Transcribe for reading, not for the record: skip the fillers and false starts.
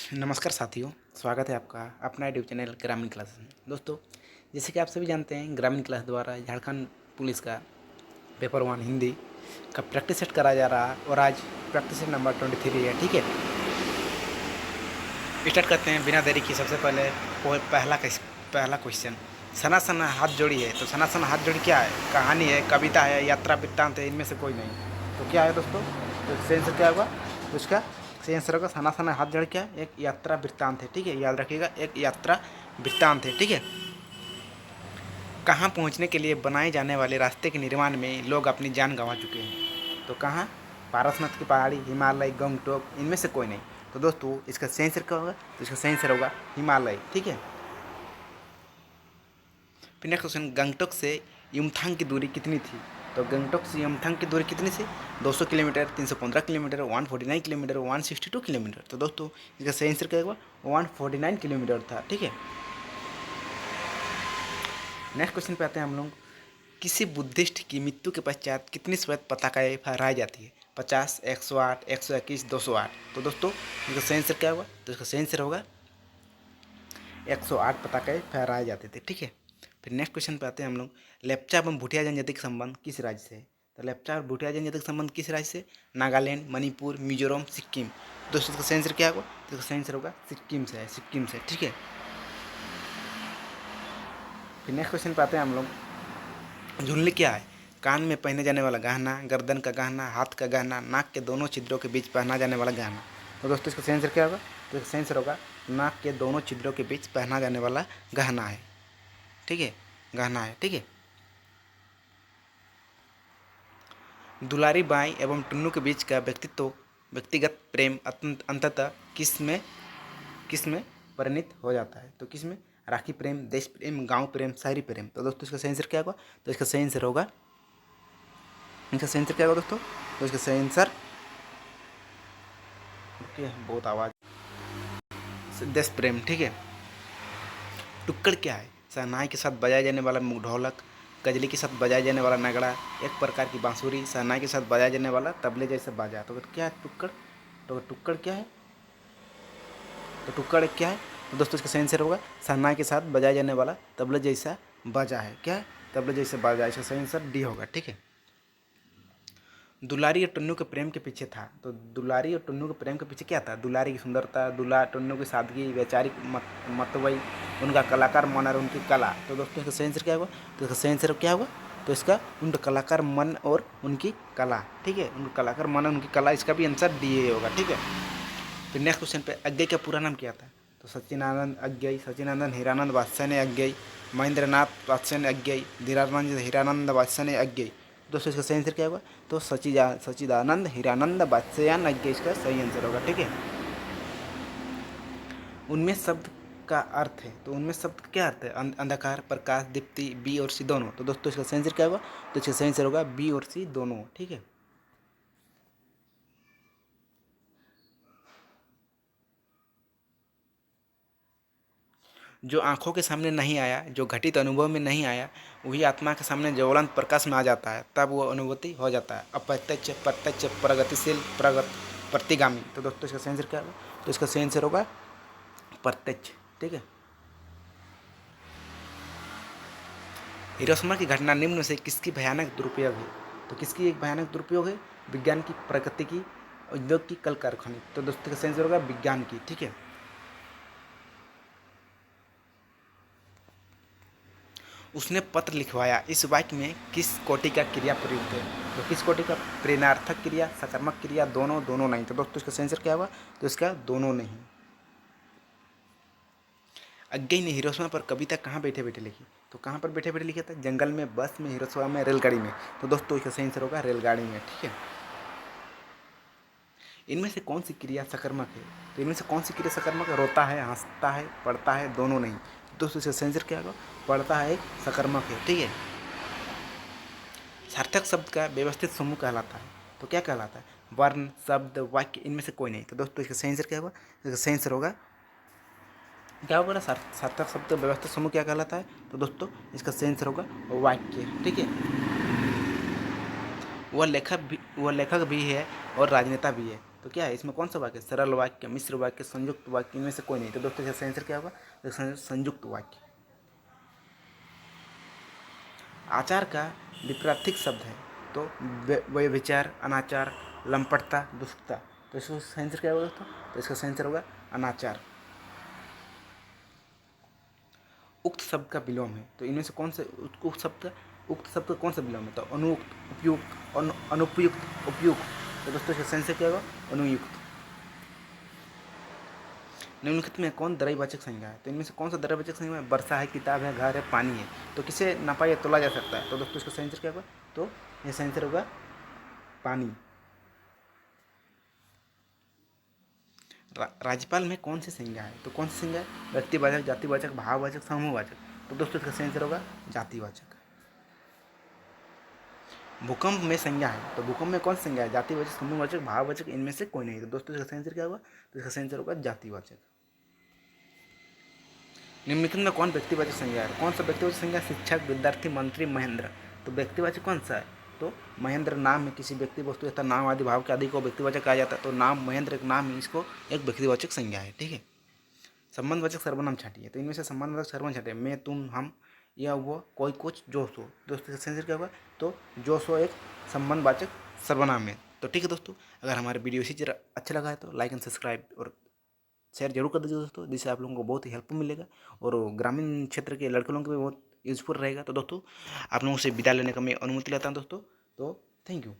नमस्कार साथियों, स्वागत है आपका अपना यूट्यूब चैनल ग्रामीण क्लास में। दोस्तों, जैसे कि आप सभी जानते हैं, ग्रामीण क्लास द्वारा झारखंड पुलिस का पेपर 1 हिंदी का प्रैक्टिस सेट कराया जा रहा है और आज प्रैक्टिस सेट नंबर 23 है। ठीक है, स्टार्ट करते हैं बिना देरी की। सबसे पहले पहला क्वेश्चन, सना सना हाथ जोड़ी है। तो सना सना हाथ जोड़ी क्या है? कहानी है, कविता है, यात्रा वृत्तांत है, इनमें से कोई नहीं। तो क्या है दोस्तों? तो इससे आंसर क्या होगा? तो इसका सही आंसर होगा सना सना हाथ जोड़ी क्या है? एक यात्रा वृत्तांत है। ठीक है, याद रखिएगा, एक यात्रा वृत्तांत है। ठीक है, कहाँ पहुँचने के लिए बनाए जाने वाले रास्ते के निर्माण में लोग अपनी जान गंवा चुके हैं? तो कहाँ? पारसनाथ की पहाड़ी, हिमालय, गंगटोक, इनमें से कोई नहीं। तो दोस्तों, इसका सही आंसर क्या होगा? तो इसका सही आंसर होगा हिमालय। ठीक है, फिर नेक्स्ट क्वेश्चन, गंगटोक से युमथांग की दूरी कितनी थी? तो गंगटोक से युमथांग की दूरी कितनी थी? 200 किलोमीटर, 315 किलोमीटर, 149 किलोमीटर, 162 किलोमीटर। तो दोस्तों, इसका सही आंसर क्या होगा? 149 किलोमीटर था। ठीक है, नेक्स्ट क्वेश्चन पे आते हैं हम लोग। किसी बुद्धिस्ट की मृत्यु के पश्चात कितनी श्वेत पताकाएं फहराई जाती है? 50, 108, 121, 208। तो दोस्तों, इसका सही आंसर क्या होगा? तो इसका सही आंसर होगा 108 पताकाएं फहराए जाते थे। ठीक है, फिर नेक्स्ट क्वेश्चन पे आते हैं हम लोग। लेप्चा एवं भूटिया जनजाति का संबंध किस राज्य से है? तो लेप्चा और भूटिया जनजाति का संबंध किस राज्य से? नागालैंड, मणिपुर, मिजोरम, सिक्किम। दोस्तों, इसका सही आंसर क्या होगा? तो इसका सही आंसर होगा सिक्किम से है, सिक्किम से। ठीक है, फिर नेक्स्ट क्वेश्चन पे आते हैं हम लोग। झुल्ली क्या है? कान में पहने जाने वाला गहना, गर्दन का गहना, हाथ का गहना, नाक के दोनों छिद्रों के बीच पहना जाने वाला गहना। तो दोस्तों, इसका सही आंसर क्या होगा? तो इसका सही आंसर होगा नाक के दोनों छिद्रों के बीच पहना जाने वाला गहना है। ठीक है, गहना है। ठीक है, दुलारी बाई एवं टुन्नू के बीच का व्यक्तिगत प्रेम अंततः किस में परिणित हो जाता है? तो किस में? राखी प्रेम, देश प्रेम, गांव प्रेम, शहरी प्रेम। तो दोस्तों, इसका सही आंसर क्या होगा? तो इसका सही आंसर होगा, इसका सही आंसर क्या होगा दोस्तों? तो इसका सही आंसर, बहुत आवाज़, देश प्रेम। ठीक है, टुक्कड़ क्या है? शहनाई के साथ बजाए जाने वाला ढोलक, कजली के साथ बजाए जाने वाला नगड़ा, एक प्रकार की बांसुरी, शहनाई के साथ बजाए जाने वाला तबले जैसा बाजा। तो क्या है टुक्कड़? तो टुक्कड़ क्या है? तो टुक्कड़ क्या है? तो दोस्तों, इसका सही आंसर होगा शहनाई के साथ बजाए जाने वाला तबले जैसा बाजा है। क्या है? तबले जैसा बाजा। इसका सही आंसर डी होगा। ठीक है, दुलारी और टुन्नू के प्रेम के पीछे था। तो दुलारी और टुन्नू के प्रेम के पीछे क्या था? दुलारी की सुंदरता, टुन्नू की सादगी, वैचारिक मतवई, उनका कलाकार मन और उनकी कला। तो दोस्तों, इसका सही आंसर क्या होगा? तो इसका सही आंसर क्या होगा? तो इसका उनका कलाकार मन और उनकी कला। ठीक है, उनका कलाकार मन और उनकी कला, इसका भी आंसर डी होगा। ठीक है, फिर नेक्स्ट क्वेश्चन पे, अज्ञेय का पूरा नाम क्या था? तो सचिनानंद अज्ञेय, सचिनानंद हीरानंद वात्सल्य अज्ञेय, महेंद्रनाथ वात्सल्य अज्ञेय, धीरानंद हीरानंद वात्सल्य अज्ञेय। दोस्तों, इसका सही आंसर क्या होगा? तो सचिदानंद हीरानंद वात्सल्य अज्ञेय इसका सही आंसर होगा। ठीक है, उनमें शब्द का अर्थ है। तो उनमें शब्द क्या अर्थ है? अंधकार, प्रकाश, दीप्ति, बी और सी दोनों। तो दोस्तों, इसका सही आंसर क्या होगा? तो इसका सही आंसर होगा बी और सी दोनों। ठीक है, जो आँखों के सामने नहीं आया, जो घटित अनुभव में नहीं आया, वही आत्मा के सामने ज्वलंत प्रकाश में आ जाता है, तब वो अनुभूति हो जाता है। अप्रत्यक्ष, प्रत्यक्ष, प्रगतिशील, प्रतिगामी। तो दोस्तों, इसका सही आंसर क्या होगा? तो इसका सही आंसर होगा प्रत्यक्ष। ठीक है, हिरोशिमा की घटना निम्न में से किसकी भयानक दुरुपयोग है? तो किसकी एक भयानक दुरुपयोग है? विज्ञान की, प्रकृति की, उद्योग की, कल कारखाने। तो दोस्तों, का सही आंसर होगा विज्ञान की। ठीक है, उसने पत्र लिखवाया, इस वाक्य में किस कोटि का क्रिया प्रयुक्त है? तो किस कोटि का? प्रेरणार्थक क्रिया, सकारात्मक क्रिया, दोनों, दोनों नहीं। तो दोस्तों, इसका सही आंसर क्या होगा? तो इसका दोनों नहीं। अज्ञेय ने हिरोशिमा पर कविता कहाँ बैठे बैठे लिखी? तो कहाँ पर बैठे बैठे लिखा था? जंगल में, बस में, हिरोशिमा में, रेलगाड़ी में। तो दोस्तों, इसका सही आंसर होगा रेलगाड़ी में। ठीक है, इनमें से कौन सी क्रिया सकर्मक है? तो इनमें से कौन सी क्रिया सकर्मक है? रोता है, हंसता है, पढ़ता है, दोनों नहीं। दोस्तों, इसका सही आंसर क्या होगा? पढ़ता है एक सकर्मक है। ठीक है, सार्थक शब्द का व्यवस्थित समूह कहलाता है। तो क्या कहलाता है? वर्ण, शब्द, वाक्य, इनमें से कोई नहीं। तो दोस्तों, इसका सही आंसर क्या होगा? इसका सही आंसर होगा, क्या होगा? सार्थक शब्द का व्यवस्थित समूह क्या कहलाता है? तो दोस्तों, इसका सही आंसर होगा वाक्य। ठीक है, वह लेखक भी है और राजनेता भी है। तो क्या है इसमें कौन सा वाक्य, सरल वाक्य, मिश्र वाक्य, संयुक्त वाक्य, इनमें से कोई नहीं। तो दोस्तों इसका आंसर क्या होगा, तो संयुक्त वाक्य। आचार का विपरीत शब्द है तो व्यभिचार, अनाचार, लंपटता, दुष्टता। तो इसका आंसर क्या होगा दोस्तों, तो इसका आंसर होगा अनाचार। उक्त शब्द का विलोम है तो इनमें से कौन से उक्त शब्द का कौन सा विलोम है, तो अनुक्त, उपयुक्त, अनुपयुक्त, उपयुक्त। तो दोस्तों इसका आंसर क्या होगा, अनुयुक्त। निम्नलिखित में कौन द्रव्यवाचक संज्ञा है, तो इनमें से कौन सा द्रव्यवाचक संज्ञा है, वर्षा है, किताब है, घर है, पानी है। तो किसे नापा या तोला जा सकता है, तो दोस्तों इसका आंसर क्या होगा, तो इसका आंसर होगा पानी। राज्यपाल में कौन सी संज्ञा है, तो कौन सी संज्ञा है, व्यक्तिवाचक, जातिवाचक, भाववाचक, समूहवाचक। तो दोस्तों इसका आंसर होगा जातिवाचक। भूकंप में संज्ञा है तो भूकंप में कौन सी संज्ञा है, जातिवाचक, समूहवाचक, भाववाचक, इनमें से कोई नहीं। तो दोस्तों इसका आंसर क्या होगा, तो इसका आंसर होगा जातिवाचक। निम्नलिखित में कौन व्यक्तिवाचक संज्ञा है, कौन सा व्यक्तिवाचक संज्ञा, शिक्षक, विद्यार्थी, मंत्री, महेंद्र। तो व्यक्तिवाचक कौन सा है, तो महेंद्र नाम है किसी व्यक्ति, वस्तु तथा नाम आदि भाव के आदि को व्यक्तिवाचक कहा जाता है। तो नाम महेंद्र एक नाम है, इसको एक व्यक्तिवाचक संज्ञा है। ठीक है। संबंधवाचक सर्वनाम छाटिए तो इनमें से संबंधवाचक सर्वनाम छाटिए, मैं, तुम, हम, यह, वो, कोई, कुछ, जो, सो। दोस्तों इसका आंसर क्या होगा, तो जो, सो एक संबंधवाचक सर्वनाम है। तो ठीक है दोस्तों, अगर हमारे वीडियो इसी तरह अच्छा लगा है तो लाइक एंड सब्सक्राइब और शेयर जरूर कर दीजिए दोस्तों, जिससे आप लोगों को बहुत ही हेल्पफुल मिलेगा और ग्रामीण क्षेत्र के लड़के लोगों को भी बहुत यूजफुल रहेगा। तो दोस्तों आप लोगों से विदा लेने का मैं अनुमति लेता हूँ दोस्तों, तो थैंक यू।